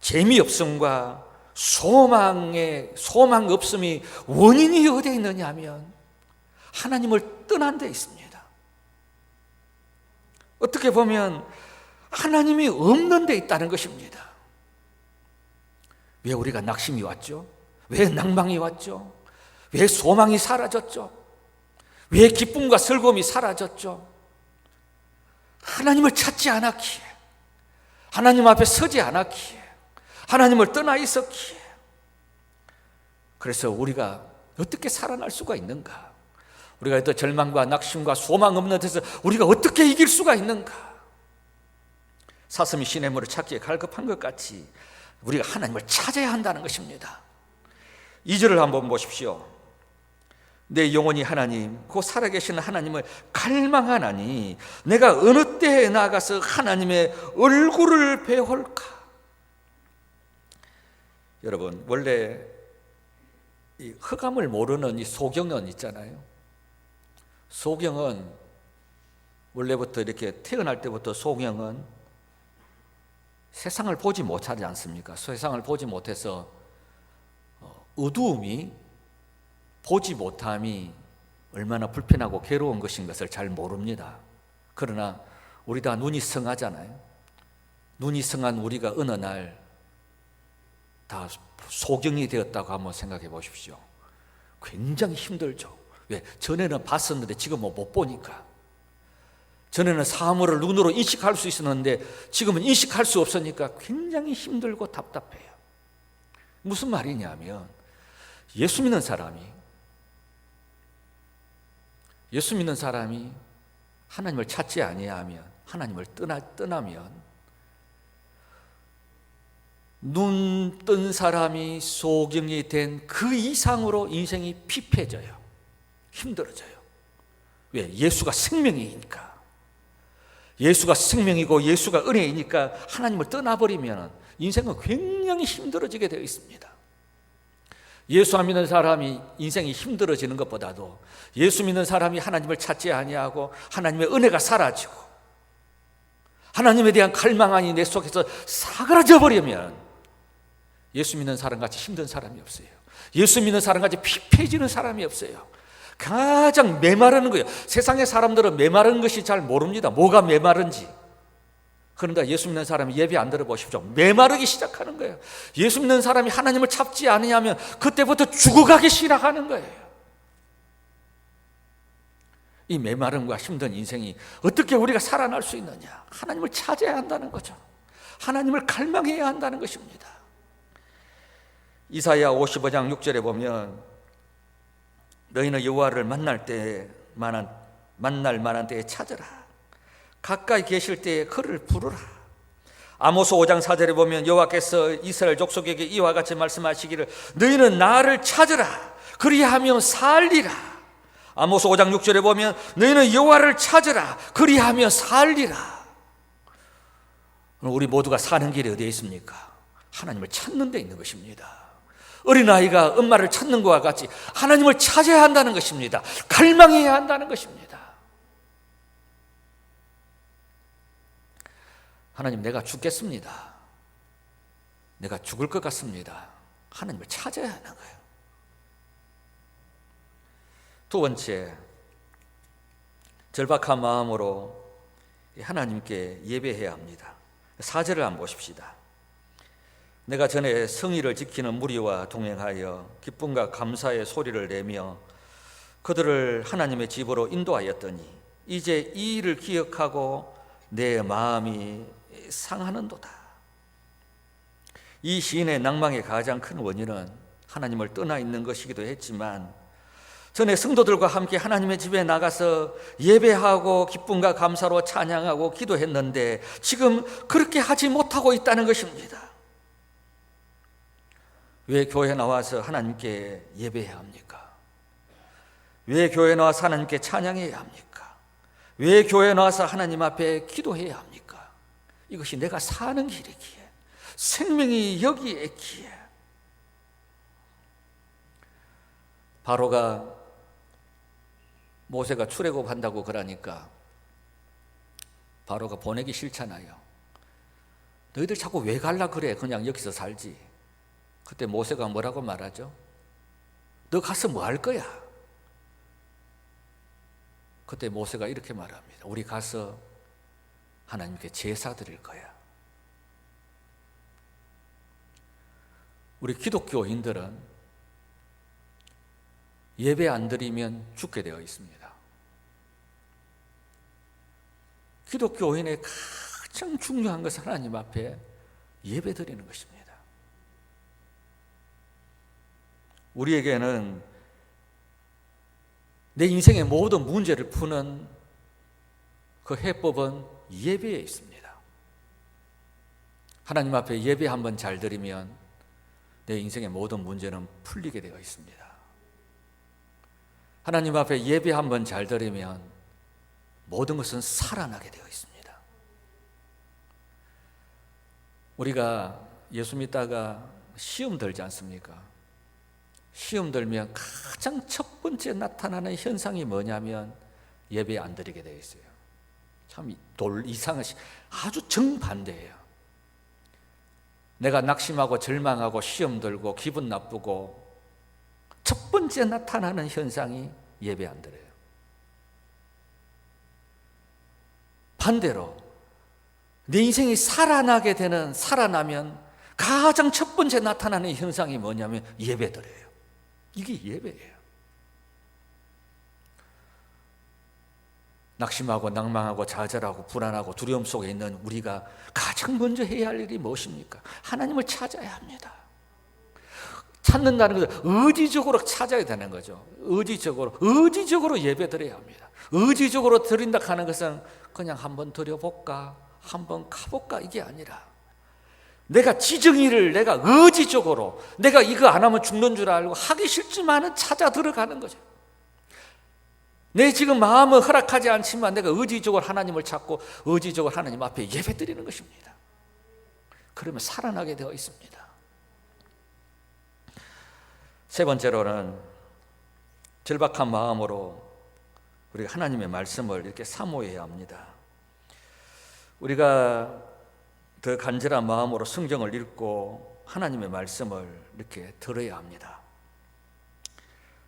재미없음과 소망 없음이 원인이 어디에 있느냐 하면 하나님을 떠난 데 있습니다. 어떻게 보면 하나님이 없는 데 있다는 것입니다. 왜 우리가 낙심이 왔죠? 왜 낭망이 왔죠? 왜 소망이 사라졌죠? 왜 기쁨과 즐거움이 사라졌죠? 하나님을 찾지 않았기에, 하나님 앞에 서지 않았기에, 하나님을 떠나 있었기에. 그래서 우리가 어떻게 살아날 수가 있는가? 우리가 또 절망과 낙심과 소망 없는 데서 우리가 어떻게 이길 수가 있는가? 사슴이 시냇물을 찾기에 갈급한 것 같이 우리가 하나님을 찾아야 한다는 것입니다. 2절을 한번 보십시오. 내 영혼이 하나님, 곧 살아계시는 하나님을 갈망하나니 내가 어느 때에 나가서 하나님의 얼굴을 배울까? 여러분, 원래 이 흑암을 모르는 이 소경은 있잖아요. 소경은 원래부터 이렇게 태어날 때부터 소경은 세상을 보지 못하지 않습니까? 세상을 보지 못해서 어두움이, 보지 못함이 얼마나 불편하고 괴로운 것인 것을 잘 모릅니다. 그러나 우리 다 눈이 성하잖아요. 눈이 성한 우리가 어느 날 다 소경이 되었다고 한번 생각해 보십시오. 굉장히 힘들죠. 왜? 전에는 봤었는데 지금은 못 보니까. 전에는 사물을 눈으로 인식할 수 있었는데 지금은 인식할 수 없으니까 굉장히 힘들고 답답해요. 무슨 말이냐면 예수 믿는 사람이 하나님을 찾지 아니하면, 하나님을 떠나면 눈 뜬 사람이 소경이 된 그 이상으로 인생이 피폐해져요. 힘들어져요. 왜? 예수가 생명이니까. 예수가 생명이고 예수가 은혜이니까 하나님을 떠나버리면 인생은 굉장히 힘들어지게 되어 있습니다. 예수 안 믿는 사람이 인생이 힘들어지는 것보다도 예수 믿는 사람이 하나님을 찾지 아니하고 하나님의 은혜가 사라지고 하나님에 대한 갈망이 내 속에서 사그라져 버리면 예수 믿는 사람같이 힘든 사람이 없어요. 예수 믿는 사람같이 피폐해지는 사람이 없어요. 가장 메마르는 거예요. 세상의 사람들은 메마른 것이 잘 모릅니다. 뭐가 메마른지. 그런데 예수 믿는 사람이 예배 안 들어보십시오. 메마르기 시작하는 거예요. 예수 믿는 사람이 하나님을 찾지 않으면 그때부터 죽어가기 시작하는 거예요. 이 메마름과 힘든 인생이 어떻게 우리가 살아날 수 있느냐? 하나님을 찾아야 한다는 거죠. 하나님을 갈망해야 한다는 것입니다. 이사야 55장 6절에 보면 너희는 여호와를 만날 만한 때에 찾으라. 가까이 계실 때에 그를 부르라. 아모스 5장 4절에 보면 여호와께서 이스라엘 족속에게 이와 같이 말씀하시기를 너희는 나를 찾으라. 그리하면 살리라. 아모스 5장 6절에 보면 너희는 여호와를 찾으라. 그리하면 살리라. 우리 모두가 사는 길이 어디에 있습니까? 하나님을 찾는 데 있는 것입니다. 어린아이가 엄마를 찾는 것과 같이 하나님을 찾아야 한다는 것입니다. 갈망해야 한다는 것입니다. 하나님, 내가 죽겠습니다. 내가 죽을 것 같습니다. 하나님을 찾아야 하는 거예요. 두 번째, 절박한 마음으로 하나님께 예배해야 합니다. 4절을 한번 보십시다. 내가 전에 성의를 지키는 무리와 동행하여 기쁨과 감사의 소리를 내며 그들을 하나님의 집으로 인도하였더니 이제 이 일을 기억하고 내 마음이 상하는도다. 이 시인의 낭망의 가장 큰 원인은 하나님을 떠나 있는 것이기도 했지만 전에 성도들과 함께 하나님의 집에 나가서 예배하고 기쁨과 감사로 찬양하고 기도했는데 지금 그렇게 하지 못하고 있다는 것입니다. 왜 교회에 나와서 하나님께 예배해야 합니까? 왜 교회에 나와서 하나님께 찬양해야 합니까? 왜 교회에 나와서 하나님 앞에 기도해야 합니까? 이것이 내가 사는 길이기에, 생명이 여기에 있기에. 바로가 모세가 출애굽한다고 그러니까 바로가 보내기 싫잖아요. 너희들 자꾸 왜 갈라 그래? 그냥 여기서 살지. 그때 모세가 뭐라고 말하죠? 너 가서 뭐 할 거야? 그때 모세가 이렇게 말합니다. 우리 가서 하나님께 제사 드릴 거야. 우리 기독교인들은 예배 안 드리면 죽게 되어 있습니다. 기독교인의 가장 중요한 것은 하나님 앞에 예배 드리는 것입니다. 우리에게는 내 인생의 모든 문제를 푸는 그 해법은 예배에 있습니다. 하나님 앞에 예배 한번 잘 드리면 내 인생의 모든 문제는 풀리게 되어 있습니다. 하나님 앞에 예배 한번 잘 드리면 모든 것은 살아나게 되어 있습니다. 우리가 예수 믿다가 시험 들지 않습니까? 시험 들면 가장 첫 번째 나타나는 현상이 뭐냐면 예배 안 드리게 되어 있어요. 참 이상한, 아주 정반대예요. 내가 낙심하고 절망하고 시험 들고 기분 나쁘고 첫 번째 나타나는 현상이 예배 안 드려요. 반대로 내 인생이 살아나면 가장 첫 번째 나타나는 현상이 뭐냐면 예배 드려요. 이게 예배예요. 낙심하고 낭망하고 좌절하고 불안하고 두려움 속에 있는 우리가 가장 먼저 해야 할 일이 무엇입니까? 하나님을 찾아야 합니다. 찾는다는 것은 의지적으로 찾아야 되는 거죠. 의지적으로 예배 드려야 합니다. 의지적으로 드린다 하는 것은 그냥 한번 드려볼까, 한번 가볼까 이게 아니라 내가 지정의를 내가 의지적으로 내가 이거 안 하면 죽는 줄 알고 하기 싫지만은 찾아 들어가는 거죠. 내 지금 마음은 허락하지 않지만 내가 의지적으로 하나님을 찾고 의지적으로 하나님 앞에 예배 드리는 것입니다. 그러면 살아나게 되어 있습니다. 세 번째로는 절박한 마음으로 우리가 하나님의 말씀을 이렇게 사모해야 합니다. 우리가 더 간절한 마음으로 성경을 읽고 하나님의 말씀을 이렇게 들어야 합니다.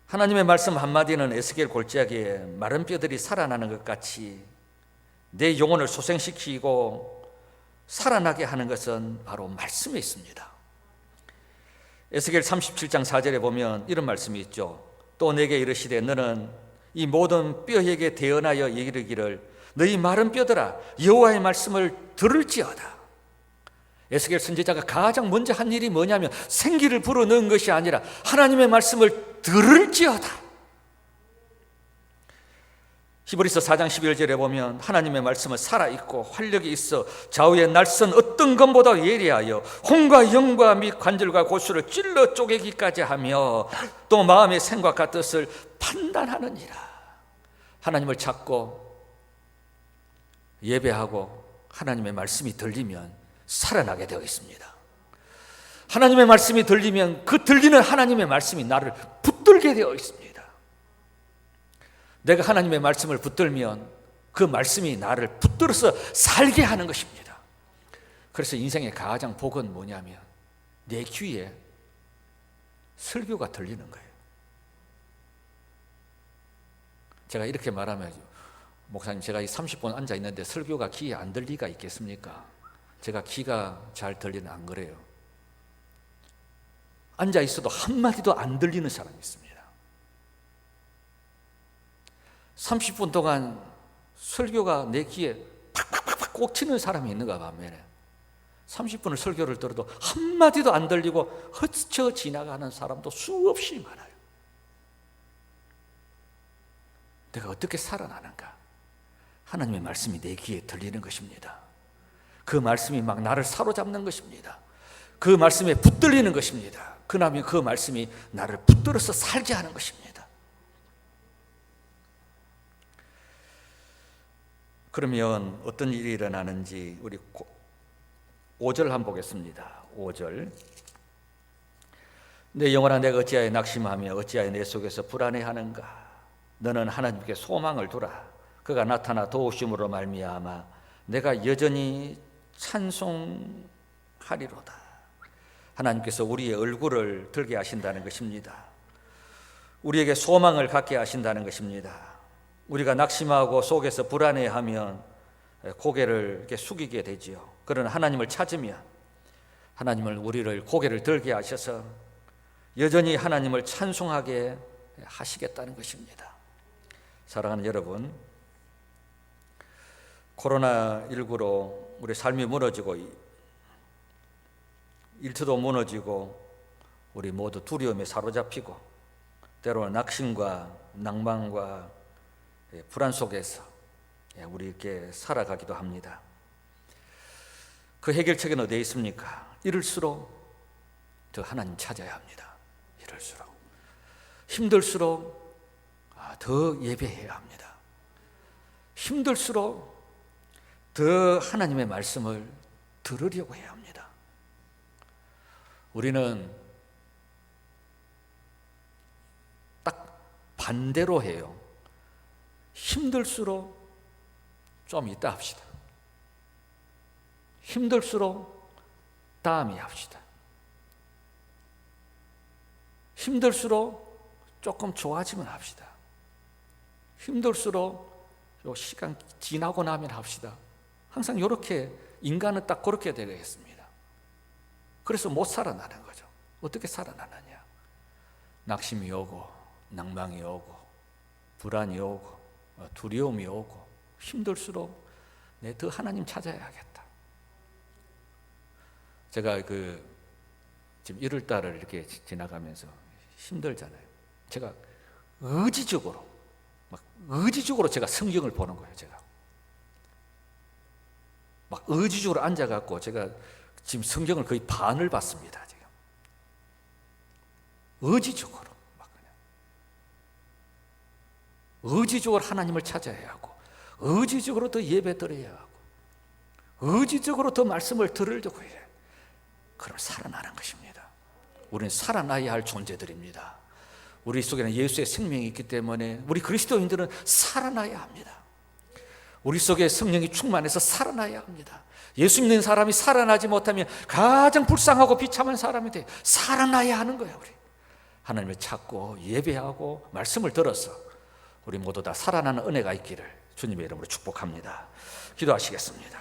하나님의 말씀 한마디는 에스겔 골짜기에 마른 뼈들이 살아나는 것 같이 내 영혼을 소생시키고 살아나게 하는 것은 바로 말씀에 있습니다. 에스겔 37장 4절에 보면 이런 말씀이 있죠. 또 내게 이르시되 너는 이 모든 뼈에게 대언하여 이르기를 너희 마른 뼈들아 여호와의 말씀을 들을지어다. 에스겔 선지자가 가장 먼저 한 일이 뭐냐면 생기를 불어넣은 것이 아니라 하나님의 말씀을 들을지어다. 히브리서 4장 11절에 보면 하나님의 말씀은 살아있고 활력이 있어 좌우의 날선 어떤 것보다 예리하여 혼과 영과 및 관절과 골수를 찔러 쪼개기까지 하며 또 마음의 생각과 뜻을 판단하느니라. 하나님을 찾고 예배하고 하나님의 말씀이 들리면 살아나게 되어 있습니다. 하나님의 말씀이 들리면 그 들리는 하나님의 말씀이 나를 붙들게 되어 있습니다. 내가 하나님의 말씀을 붙들면 그 말씀이 나를 붙들어서 살게 하는 것입니다. 그래서 인생의 가장 복은 뭐냐면 내 귀에 설교가 들리는 거예요. 제가 이렇게 말하면 목사님 제가 30분 앉아 있는데 설교가 귀에 안 들릴 리가 있겠습니까? 제가 귀가 잘 들리는 안 그래요. 앉아 있어도 한마디도 안 들리는 사람이 있습니다. 30분 동안 설교가 내 귀에 팍팍팍 꼭 치는 사람이 있는가 반면에 30분을 설교를 들어도 한마디도 안 들리고 헛쳐 지나가는 사람도 수없이 많아요. 내가 어떻게 살아나는가? 하나님의 말씀이 내 귀에 들리는 것입니다. 그 말씀이 막 나를 사로잡는 것입니다. 그 말씀에 붙들리는 것입니다. 그다음에 그 말씀이 나를 붙들어서 살게 하는 것입니다. 그러면 어떤 일이 일어나는지 우리 5절 한번 보겠습니다. 5절. 내 영혼아 내가 어찌하여 낙심하며 어찌하여 내 속에서 불안해하는가? 너는 하나님께 소망을 두라. 그가 나타나 도우심으로 말미암아 내가 여전히 찬송하리로다. 하나님께서 우리의 얼굴을 들게 하신다는 것입니다. 우리에게 소망을 갖게 하신다는 것입니다. 우리가 낙심하고 속에서 불안해하면 고개를 이렇게 숙이게 되지요. 그러나 하나님을 찾으면 하나님을 우리를 고개를 들게 하셔서 여전히 하나님을 찬송하게 하시겠다는 것입니다. 사랑하는 여러분, 코로나19로 우리 삶이 무너지고 일터도 무너지고 우리 모두 두려움에 사로잡히고 때로는 낙심과 낭만과 불안 속에서 우리 이렇게 살아가기도 합니다. 그 해결책은 어디에 있습니까? 이럴수록 더 하나님 찾아야 합니다. 이럴수록 힘들수록 더 예배해야 합니다. 힘들수록 더 하나님의 말씀을 들으려고 해야 합니다. 우리는 딱 반대로 해요. 힘들수록 좀 이따 합시다. 힘들수록 다음에 합시다. 힘들수록 조금 좋아지면 합시다. 힘들수록 요 시간 지나고 나면 합시다. 항상 이렇게 인간은 딱 그렇게 되겠습니다. 그래서 못 살아나는 거죠. 어떻게 살아나느냐? 낙심이 오고 낭망이 오고 불안이 오고 두려움이 오고 힘들수록 내 더 하나님 찾아야겠다. 제가 지금 1월달을 이렇게 지나가면서 힘들잖아요. 제가 의지적으로 제가 성경을 보는 거예요. 제가 막 의지적으로 앉아갖고 제가 지금 성경을 거의 반을 봤습니다. 지금 의지적으로 의지적으로 하나님을 찾아야 하고 의지적으로 더 예배 드려야 하고 의지적으로 더 말씀을 들으려고 해요. 그럼 살아나는 것입니다. 우리는 살아나야 할 존재들입니다. 우리 속에는 예수의 생명이 있기 때문에 우리 그리스도인들은 살아나야 합니다. 우리 속에 성령이 충만해서 살아나야 합니다. 예수 믿는 사람이 살아나지 못하면 가장 불쌍하고 비참한 사람이 돼요. 살아나야 하는 거예요. 우리 하나님을 찾고 예배하고 말씀을 들어서 우리 모두 다 살아나는 은혜가 있기를 주님의 이름으로 축복합니다. 기도하시겠습니다.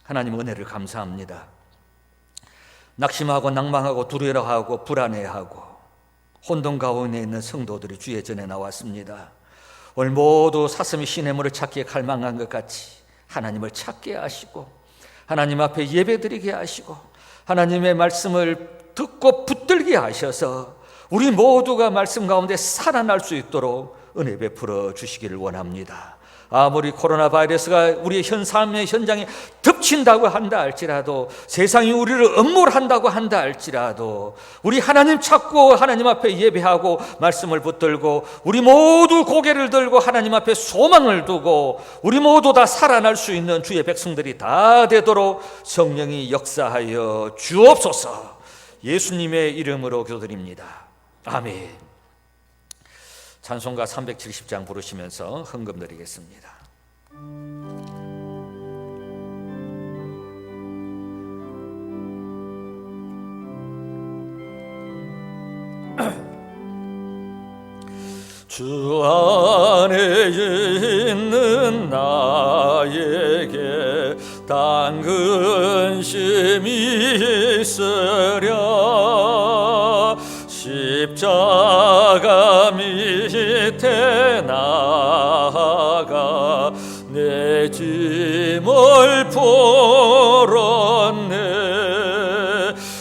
하나님 은혜를 감사합니다. 낙심하고 낭망하고 두려워하고 불안해하고 혼돈 가운데 있는 성도들이 주의 전에 나왔습니다. 오늘 모두 사슴이 시냇물을 찾기에 갈망한 것 같이 하나님을 찾게 하시고 하나님 앞에 예배드리게 하시고 하나님의 말씀을 듣고 붙들게 하셔서 우리 모두가 말씀 가운데 살아날 수 있도록 은혜 베풀어 주시기를 원합니다. 아무리 코로나 바이러스가 우리의 삶의 현장에 덮친다고 한다 할지라도 세상이 우리를 엄몰한다고 한다 할지라도 우리 하나님 찾고 하나님 앞에 예배하고 말씀을 붙들고 우리 모두 고개를 들고 하나님 앞에 소망을 두고 우리 모두 다 살아날 수 있는 주의 백성들이 다 되도록 성령이 역사하여 주옵소서. 예수님의 이름으로 기도드립니다. 아멘. 찬송가 370장 부르시면서 헌금 드리겠습니다. 주 안에 있는 나에게 당근심이 있으랴 십자가 밑에 나아가 내 짐을 풀었네.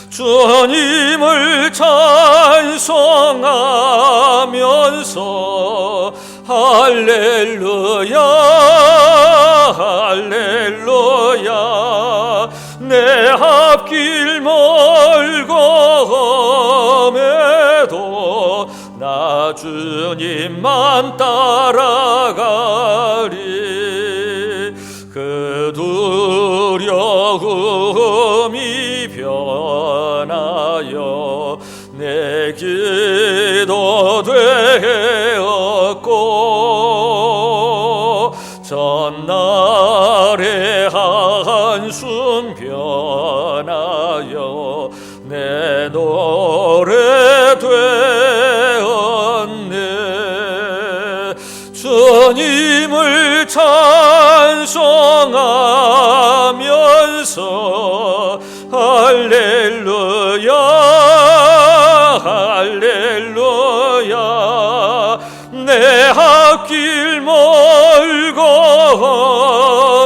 주님을 찬송하면서 할렐루야 할렐루야 내 앞길 멀고 험해도 나 주님만 따라가리 그 두려움이 변하여 내 기도 되었고 전날의 한숨 변하여 내 노래 되었네 주님을 찬송하면서 할렐루야 할렐루야 내 앞길 멀고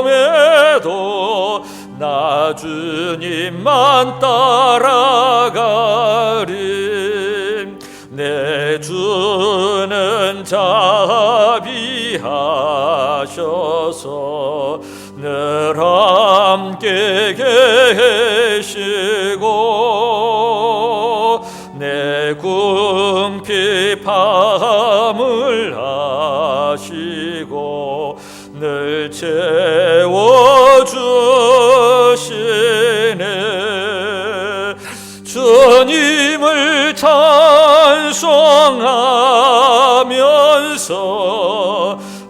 험해도 나 주님만 따라가리 내 주는 자비하셔서 늘 함께 계시고 내 궁핍함을 하시고 늘 채워주시네 주님을 찬송하면서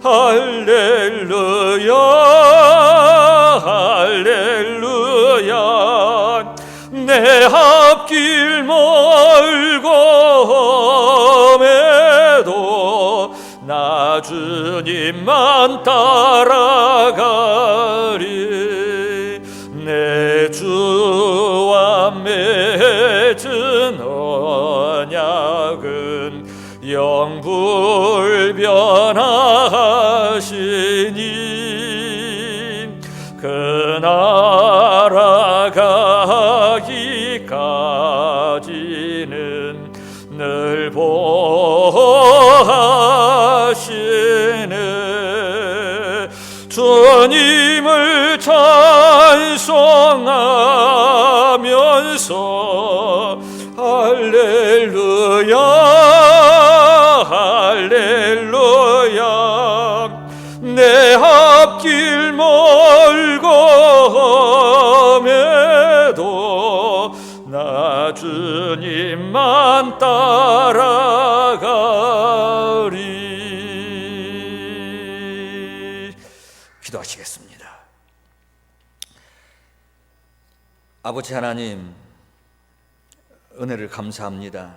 할렐루야 할렐루야 내 앞길 멀고 험해도 나 주님만 따라가리 내 주와 맺은 언약은 영불변하시니 그 나라 가기까지는 늘 보호하시네 주님을 찬송하면서 할렐루야 할렐루야 내 앞길 멀고 험해도 나 주님만 따라가리 기도하시겠습니다. 아버지 하나님 은혜를 감사합니다.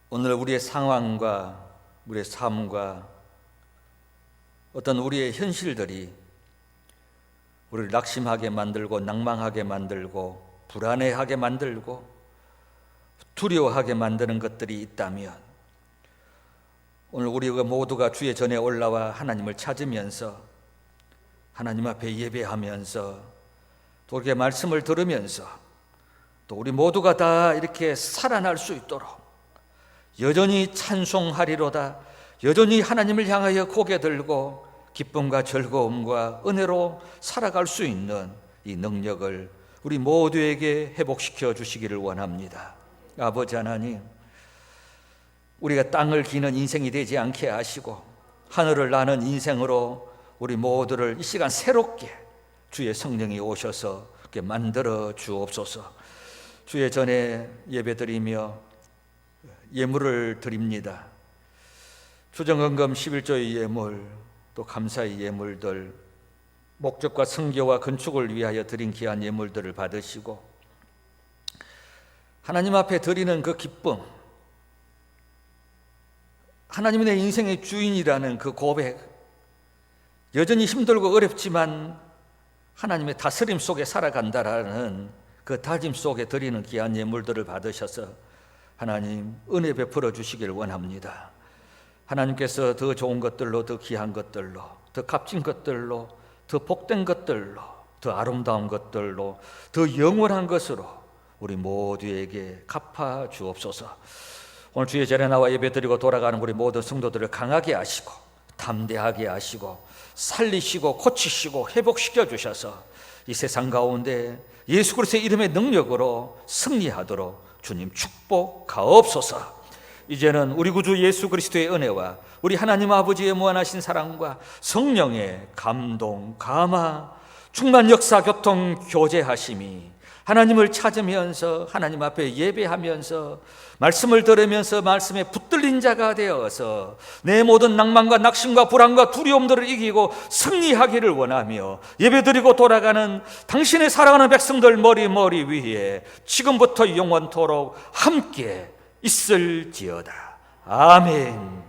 오늘 우리의 상황과 우리의 삶과 어떤 우리의 현실들이 우리를 낙심하게 만들고 낭망하게 만들고 불안해하게 만들고 두려워하게 만드는 것들이 있다면 오늘 우리 모두가 주의 전에 올라와 하나님을 찾으면서 하나님 앞에 예배하면서 또 우리의 말씀을 들으면서 또 우리 모두가 다 이렇게 살아날 수 있도록 여전히 찬송하리로다 여전히 하나님을 향하여 고개 들고 기쁨과 즐거움과 은혜로 살아갈 수 있는 이 능력을 우리 모두에게 회복시켜 주시기를 원합니다. 아버지 하나님 우리가 땅을 기는 인생이 되지 않게 하시고 하늘을 나는 인생으로 우리 모두를 이 시간 새롭게 주의 성령이 오셔서 이렇게 만들어 주옵소서. 주의 전에 예배드리며 예물을 드립니다. 주정헌금 11조의 예물 또 감사의 예물들 목적과 성교와 건축을 위하여 드린 귀한 예물들을 받으시고 하나님 앞에 드리는 그 기쁨 하나님이 내 인생의 주인이라는 그 고백 여전히 힘들고 어렵지만 하나님의 다스림 속에 살아간다라는 그 다짐 속에 드리는 귀한 예물들을 받으셔서 하나님 은혜 베풀어 주시길 원합니다. 하나님께서 더 좋은 것들로 더 귀한 것들로 더 값진 것들로 더 복된 것들로 더 아름다운 것들로 더 영원한 것으로 우리 모두에게 갚아 주옵소서. 오늘 주의 절에 나와 예배드리고 돌아가는 우리 모든 성도들을 강하게 하시고 담대하게 하시고 살리시고 고치시고 회복시켜 주셔서 이 세상 가운데 예수 그리스도의 이름의 능력으로 승리하도록 주님 축복하옵소서. 이제는 우리 구주 예수 그리스도의 은혜와 우리 하나님 아버지의 무한하신 사랑과 성령의 감동, 감화, 충만 역사, 교통, 교제하심이 하나님을 찾으면서 하나님 앞에 예배하면서 말씀을 들으면서 말씀에 붙들린 자가 되어서 내 모든 낭만과 낙심과 불안과 두려움들을 이기고 승리하기를 원하며 예배드리고 돌아가는 당신의 사랑하는 백성들 머리 위에 지금부터 영원토록 함께 있을지어다. 아멘.